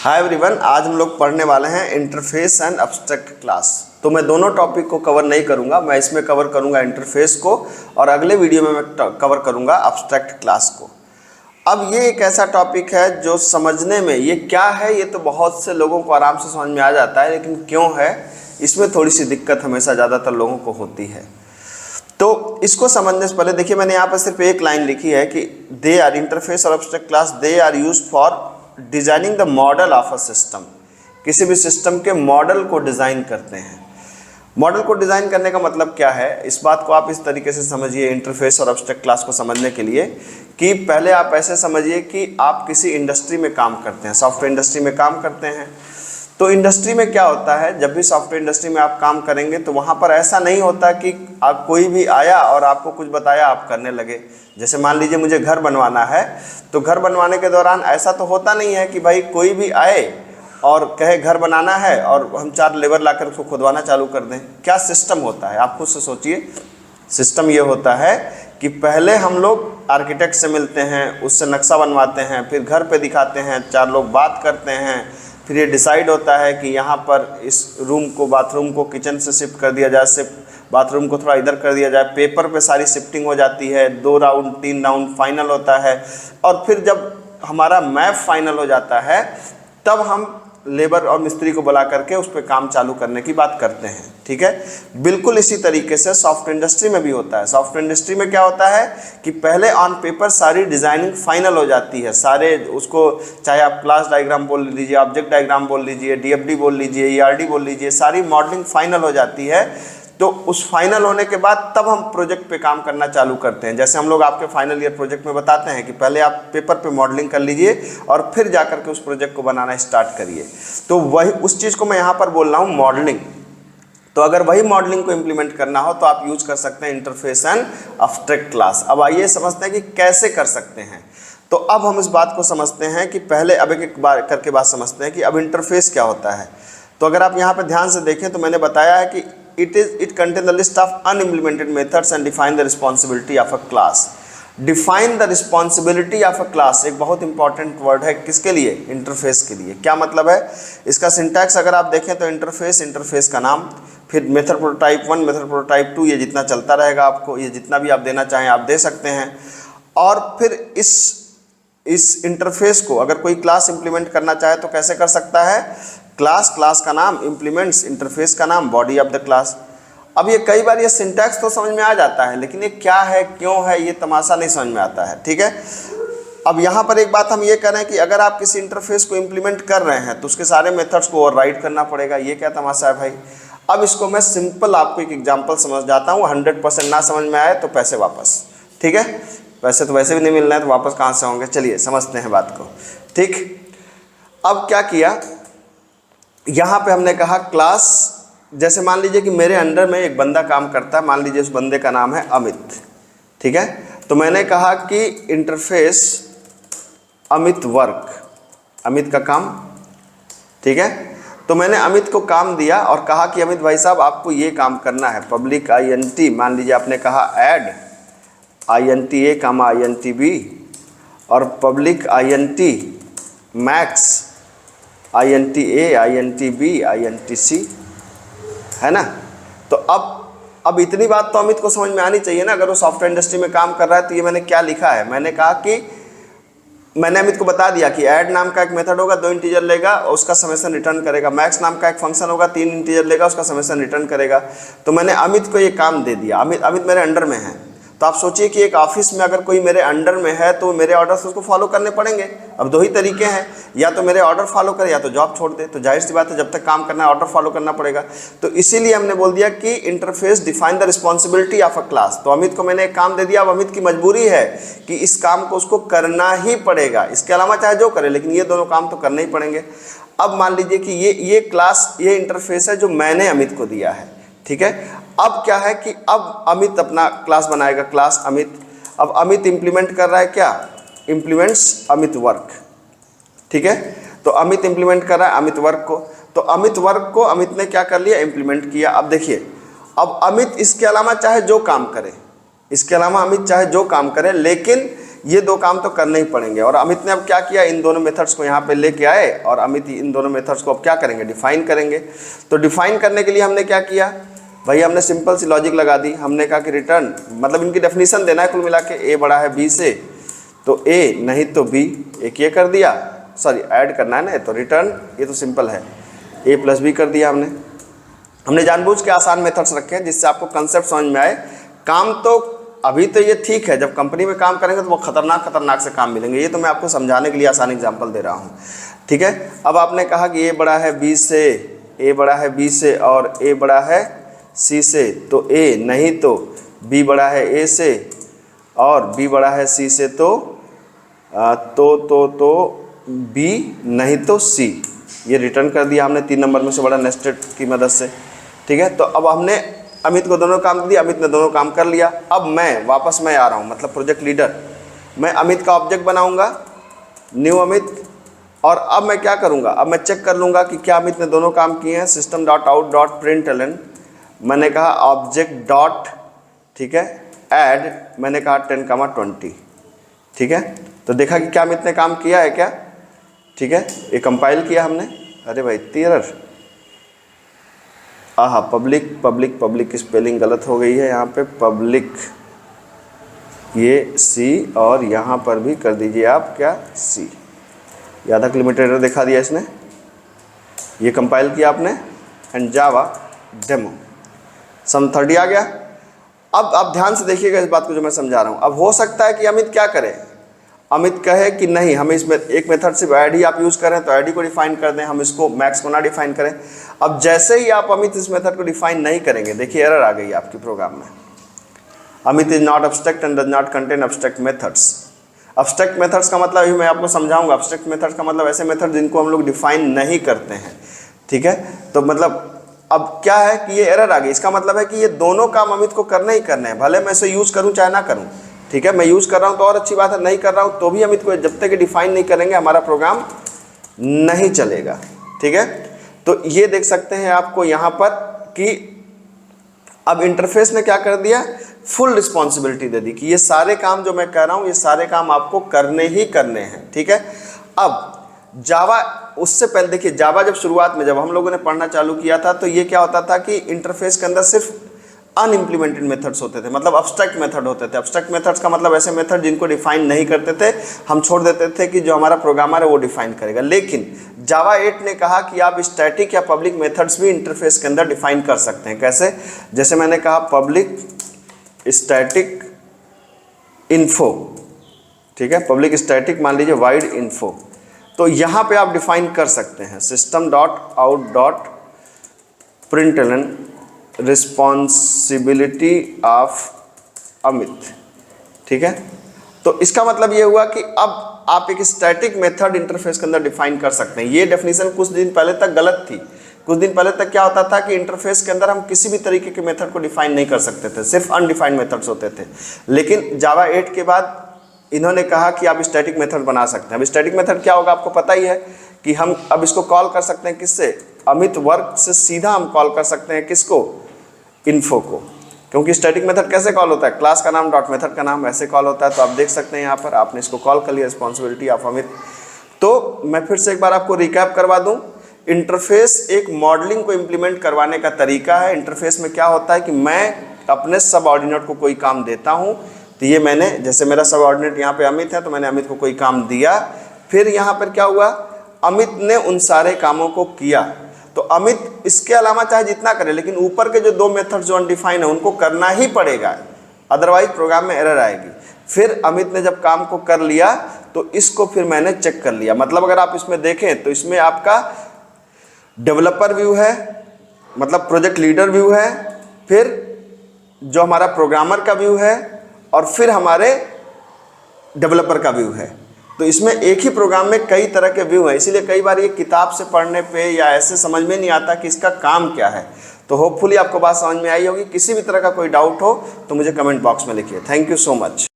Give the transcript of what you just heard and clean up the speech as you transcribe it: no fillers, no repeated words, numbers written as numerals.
Hi everyone, आज हम लोग पढ़ने वाले हैं इंटरफेस एंड एब्स्ट्रैक्ट क्लास। तो मैं दोनों टॉपिक को कवर नहीं करूंगा, मैं इसमें कवर करूंगा इंटरफेस को और अगले वीडियो में मैं कवर करूंगा एब्स्ट्रैक्ट क्लास को। अब ये एक ऐसा टॉपिक है जो समझने में ये क्या है ये तो बहुत से लोगों को आराम से समझ में आ जाता है, लेकिन क्यों है इसमें थोड़ी सी दिक्कत हमेशा ज़्यादातर लोगों को होती है। तो इसको समझने से पहले देखिए, मैंने यहाँ पर सिर्फ एक लाइन लिखी है कि दे आर इंटरफेस और abstract class they are used for designing the model of a system. किसी भी सिस्टम के मॉडल को डिज़ाइन करते हैं। मॉडल को डिज़ाइन करने का मतलब क्या है, इस बात को आप इस तरीके से समझिए इंटरफेस और एब्स्ट्रैक्ट क्लास को समझने के लिए कि पहले आप ऐसे समझिए कि आप किसी इंडस्ट्री में काम करते हैं, सॉफ्टवेयर इंडस्ट्री में काम करते हैं। तो इंडस्ट्री में क्या होता है, जब भी सॉफ्टवेयर इंडस्ट्री में आप काम करेंगे तो वहाँ पर ऐसा नहीं होता कि आप कोई भी आया और आपको कुछ बताया आप करने लगे। जैसे मान लीजिए मुझे घर बनवाना है, तो घर बनवाने के दौरान ऐसा तो होता नहीं है कि भाई कोई भी आए और कहे घर बनाना है और हम 4 लेबर लाकर उसको खुदवाना चालू कर दें। क्या सिस्टम होता है, आप खुद से सोचिए। सिस्टम ये होता है कि पहले हम लोग आर्किटेक्ट से मिलते हैं, उससे नक्शा बनवाते हैं, फिर घर पे दिखाते हैं, 4 लोग बात करते हैं, फिर ये डिसाइड होता है कि यहाँ पर इस रूम को, बाथरूम को किचन से शिफ्ट कर दिया जाए, शिफ्ट बाथरूम को थोड़ा इधर कर दिया जाए। पेपर पे सारी शिफ्टिंग हो जाती है, 2 राउंड 3 राउंड फाइनल होता है और फिर जब हमारा मैप फाइनल हो जाता है तब हम लेबर और मिस्त्री को बुला करके उस पर काम चालू करने की बात करते हैं। ठीक है, बिल्कुल इसी तरीके से सॉफ्टवेयर इंडस्ट्री में भी होता है। सॉफ्टवेयर इंडस्ट्री में क्या होता है कि पहले ऑन पेपर सारी डिज़ाइनिंग फाइनल हो जाती है, सारे उसको चाहे आप क्लास डायग्राम बोल लीजिए, ऑब्जेक्ट डायग्राम बोल लीजिए, डीएफडी बोल लीजिए, ईआरडी बोल लीजिए, सारी मॉडलिंग फाइनल हो जाती है। तो उस फाइनल होने के बाद तब हम प्रोजेक्ट पे काम करना चालू करते हैं। जैसे हम लोग आपके फाइनल ईयर प्रोजेक्ट में बताते हैं कि पहले आप पेपर पे मॉडलिंग कर लीजिए और फिर जा करके उस प्रोजेक्ट को बनाना स्टार्ट करिए। तो वही उस चीज़ को मैं यहाँ पर बोल रहा हूँ मॉडलिंग। तो अगर वही मॉडलिंग को इम्प्लीमेंट करना हो तो आप यूज कर सकते हैं इंटरफेस एंड एब्स्ट्रैक्ट क्लास। अब आइए समझते हैं कि कैसे कर सकते हैं। तो अब हम इस बात को समझते हैं कि पहले अब एक बार करके बात समझते हैं कि अब इंटरफेस क्या होता है। तो अगर आप यहाँ पर ध्यान से देखें तो मैंने बताया है कि it contains the list of unimplemented methods and define the responsibility of a class. Define the responsibility of a class एक बहुत इंपॉर्टेंट वर्ड है, किसके लिए? इंटरफेस के लिए। क्या मतलब है इसका सिंटैक्स अगर आप देखें तो इंटरफेस का नाम, फिर मेथड प्रोटोटाइप 1, मेथड प्रोटोटाइप 2, ये जितना चलता रहेगा आपको, ये जितना भी आप देना चाहें आप दे सकते हैं। और फिर इस इंटरफेस को अगर कोई क्लास इंप्लीमेंट करना चाहे तो कैसे कर सकता है? क्लास का नाम, इम्प्लीमेंट्स इंटरफेस का नाम, बॉडी ऑफ द क्लास। अब ये कई बार ये सिंटैक्स तो समझ में आ जाता है, लेकिन ये क्या है, क्यों है, ये तमाशा नहीं समझ में आता है। ठीक है, अब यहाँ पर एक बात हम ये कह रहे हैं कि अगर आप किसी इंटरफेस को इम्प्लीमेंट कर रहे हैं तो उसके सारे मेथड्स को ओवरराइड करना पड़ेगा। ये क्या तमाशा है भाई? अब इसको मैं सिंपल आपको एक एग्जाम्पल समझ जाता हूँ। 100% ना समझ में आए तो पैसे वापस। ठीक है, पैसे तो वैसे भी नहीं मिल रहे हैं तो वापस कहाँ से होंगे। चलिए समझते हैं बात को। ठीक, अब क्या किया, यहाँ पे हमने कहा क्लास, जैसे मान लीजिए कि मेरे अंडर में एक बंदा काम करता है, मान लीजिए उस बंदे का नाम है अमित। ठीक है, तो मैंने कहा कि इंटरफेस अमित वर्क, अमित का काम। ठीक है, तो मैंने अमित को काम दिया और कहा कि अमित भाई साहब आपको ये काम करना है। पब्लिक INT, मान लीजिए आपने कहा ऐड INTA, INTB और public INT max INTA, INTB, INTC, है ना। तो अब इतनी बात तो अमित को समझ में आनी चाहिए ना, अगर वो सॉफ्टवेयर इंडस्ट्री में काम कर रहा है। तो ये मैंने क्या लिखा है, मैंने कहा कि मैंने अमित को बता दिया कि ऐड नाम का एक मेथड होगा, 2 इंटीजर लेगा और उसका समेशन रिटर्न करेगा। मैक्स नाम का एक फंक्शन होगा, 3 इंटीजर लेगा, उसका समेशन रिटर्न करेगा। तो मैंने अमित को ये काम दे दिया। अमित मेरे अंडर में है। तो आप सोचिए कि एक ऑफिस में अगर कोई मेरे अंडर में है तो मेरे ऑर्डर्स उसको फॉलो करने पड़ेंगे। अब 2 ही तरीके हैं, या तो मेरे ऑर्डर फॉलो करे या तो जॉब छोड़ दे। तो जाहिर सी बात है जब तक काम करना है ऑर्डर फॉलो करना पड़ेगा। तो इसीलिए हमने बोल दिया कि interface define the responsibility of a class. तो अमित को मैंने एक काम दे दिया। अब अमित की मजबूरी है कि इस काम को उसको करना ही पड़ेगा, इसके अलावा चाहे जो करे, लेकिन ये दोनों काम तो करने ही पड़ेंगे। अब मान लीजिए कि ये क्लास, ये इंटरफेस है जो मैंने अमित को दिया है। ठीक है, अब क्या है कि अब अमित अपना क्लास बनाएगा, क्लास अमित। अब अमित इंप्लीमेंट कर रहा है क्या, इंप्लीमेंट्स अमित वर्क। ठीक है, तो अमित इंप्लीमेंट कर रहा है अमित वर्क को। तो अमित वर्क को अमित ने क्या कर लिया, इंप्लीमेंट किया। अब देखिए, अब अमित इसके अलावा चाहे जो काम करे, इसके अलावा अमित चाहे जो काम करे, लेकिन ये दो काम तो करने ही पड़ेंगे। और अमित ने अब क्या किया, इन दोनों मेथड्स को यहाँ पे लेके आए और अमित इन दोनों मेथड्स को अब क्या करेंगे, डिफाइन करेंगे। तो डिफाइन करने के लिए हमने क्या किया भाई, हमने सिंपल सी लॉजिक लगा दी। हमने कहा कि रिटर्न मतलब इनकी डेफिनेशन देना है कुल मिला के, ए बड़ा है बी से तो ए नहीं तो बी, एक ये कर दिया, सॉरी ऐड करना है ना, तो रिटर्न ये तो सिंपल है, ए प्लस बी कर दिया हमने जानबूझ के आसान मेथड्स रखे हैं जिससे आपको कंसेप्ट समझ में आए। काम तो अभी तो ये ठीक है, जब कंपनी में काम करेंगे तो वो खतरनाक से काम मिलेंगे, ये तो मैं आपको समझाने के लिए आसान एग्जांपल दे रहा हूँ, ठीक है। अब आपने कहा कि ए बड़ा है बी से, ए बड़ा है बी से और ए बड़ा है सी से, तो ए नहीं तो बी बड़ा है ए से और बी बड़ा है सी से, तो बी नहीं तो सी, ये रिटर्न कर दिया हमने 3 नंबर में से बड़ा नेस्टेड की मदद से, ठीक है। तो अब हमने अमित को दोनों काम दिया, अमित ने दोनों काम कर लिया। अब मैं वापस मैं आ रहा हूँ, मतलब प्रोजेक्ट लीडर, मैं अमित का ऑब्जेक्ट बनाऊंगा, न्यू अमित, और अब मैं क्या करूँगा, अब मैं चेक कर लूँगा कि क्या अमित ने दोनों काम किए हैं। System dot out dot println, मैंने कहा ऑब्जेक्ट डॉट, ठीक है, ऐड, मैंने कहा 10, 20, ठीक है। तो देखा कि क्या अमित ने काम किया है क्या, ठीक है, ये कंपाइल किया हमने। अरे भाई एरर, पब्लिक स्पेलिंग गलत हो गई है यहाँ पे, पब्लिक ये सी और यहाँ पर भी कर दीजिए आप क्या सी, आधा किलोमीटर एरर दिखा दिया इसने। ये कंपाइल किया आपने एंड जावा डेमो, सम 30 आ गया। अब आप ध्यान से देखिएगा इस बात को जो मैं समझा रहा हूँ। अब हो सकता है कि अमित क्या करे, अमित कहे कि नहीं हमें इसमें एक मेथड सिर्फ ऐड ही आप यूज़ करें तो ऐड ही को डिफाइन कर दें, हम इसको मैक्स को ना डिफाइन करें। अब जैसे ही आप अमित इस मेथड को डिफाइन नहीं करेंगे, देखिए एरर आ गई आपकी प्रोग्राम में, Amit is not abstract and does not contain abstract methods. Abstract methods का मतलब अभी मैं आपको समझाऊंगा। एब्स्ट्रैक्ट मेथड्स का मतलब ऐसे मेथड जिनको हम लोग डिफाइन नहीं करते हैं, ठीक है। तो मतलब अब क्या है कि ये एरर आ गई, इसका मतलब है कि ये दोनों काम अमित को करने ही करने हैं, भले मैं इसे यूज़ करूँ चाहे ना करूँ, ठीक है। मैं यूज़ कर रहा हूँ तो और अच्छी बात है, नहीं कर रहा हूँ तो भी अमित को, जब तक डिफाइन नहीं करेंगे हमारा प्रोग्राम नहीं चलेगा, ठीक है। तो ये देख सकते हैं आपको यहाँ पर कि अब इंटरफेस ने क्या कर दिया, फुल रिस्पॉन्सिबिलिटी दे दी कि ये सारे काम जो मैं कर रहा हूँ ये सारे काम आपको करने ही करने हैं, ठीक है। अब जावा, उससे पहले देखिए जावा जब शुरुआत में जब हम लोगों ने पढ़ना चालू किया था तो ये क्या होता था कि इंटरफेस के अंदर सिर्फ अनइम्प्लीमेंटेड मेथड्स होते थे, मतलब अब्स्ट्रैक्ट मेथड होते थे। अब्स्ट्रैक्ट मेथड्स का मतलब ऐसे मेथड जिनको डिफाइन नहीं करते थे, हम छोड़ देते थे कि जो हमारा प्रोग्रामर है वो डिफाइन करेगा। लेकिन जावा 8 ने कहा कि आप स्टैटिक या पब्लिक मेथड्स भी इंटरफेस के अंदर डिफाइन कर सकते हैं। कैसे, जैसे मैंने कहा पब्लिक स्टैटिक इन्फो, ठीक है, पब्लिक स्टैटिक मान लीजिए वाइड इन्फो, तो यहाँ पे आप डिफाइन कर सकते हैं system dot out dot println responsibility of Amit, ठीक है। तो इसका मतलब ये हुआ कि अब आप एक स्टैटिक मेथड इंटरफेस के अंदर डिफाइन कर सकते हैं। ये डेफिनेशन कुछ दिन पहले तक गलत थी। कुछ दिन पहले तक क्या होता था कि इंटरफेस के अंदर हम किसी भी तरीके के मेथड को डिफाइन नहीं कर सकते थे, सिर्फ अनडिफाइंड मेथड्स होते थे। लेकिन जावा 8 के बाद इन्होंने कहा कि आप स्टैटिक मेथड बना सकते हैं। अब स्टैटिक मेथड क्या होगा आपको पता ही है कि हम अब इसको कॉल कर सकते हैं किससे, अमित वर्क से सीधा हम कॉल कर सकते हैं किसको, इन्फो को। क्योंकि स्टैटिक मेथड कैसे कॉल होता है, क्लास का नाम डॉट मेथड का नाम ऐसे कॉल होता है। तो आप देख सकते हैं यहाँ पर आपने इसको कॉल कर लिया रिस्पॉन्सिबिलिटी ऑफ अमित। तो मैं फिर से एक बार आपको रिकैप करवा दूँ, इंटरफेस एक मॉडलिंग को इम्प्लीमेंट करवाने का तरीका है। इंटरफेस में क्या होता है कि मैं अपने सबऑर्डिनेट को कोई काम देता हूँ, तो ये मैंने, जैसे मेरा सबऑर्डिनेट यहाँ पे अमित है तो मैंने अमित को कोई काम दिया, फिर यहाँ पर क्या हुआ, अमित ने उन सारे कामों को किया। तो अमित इसके अलावा चाहे जितना करे, लेकिन ऊपर के जो 2 मेथड जो अनडिफाइन है उनको करना ही पड़ेगा, अदरवाइज प्रोग्राम में एरर आएगी। फिर अमित ने जब काम को कर लिया तो इसको फिर मैंने चेक कर लिया। मतलब अगर आप इसमें देखें तो इसमें आपका डेवलपर व्यू है, मतलब प्रोजेक्ट लीडर व्यू है, फिर जो हमारा प्रोग्रामर का व्यू है और फिर हमारे डेवलपर का व्यू है। तो इसमें एक ही प्रोग्राम में कई तरह के व्यू हैं, इसीलिए कई बार ये किताब से पढ़ने पे या ऐसे समझ में नहीं आता कि इसका काम क्या है। तो होपफुली आपको बात समझ में आई होगी। किसी भी तरह का कोई डाउट हो तो मुझे कमेंट बॉक्स में लिखिए। Thank you so much.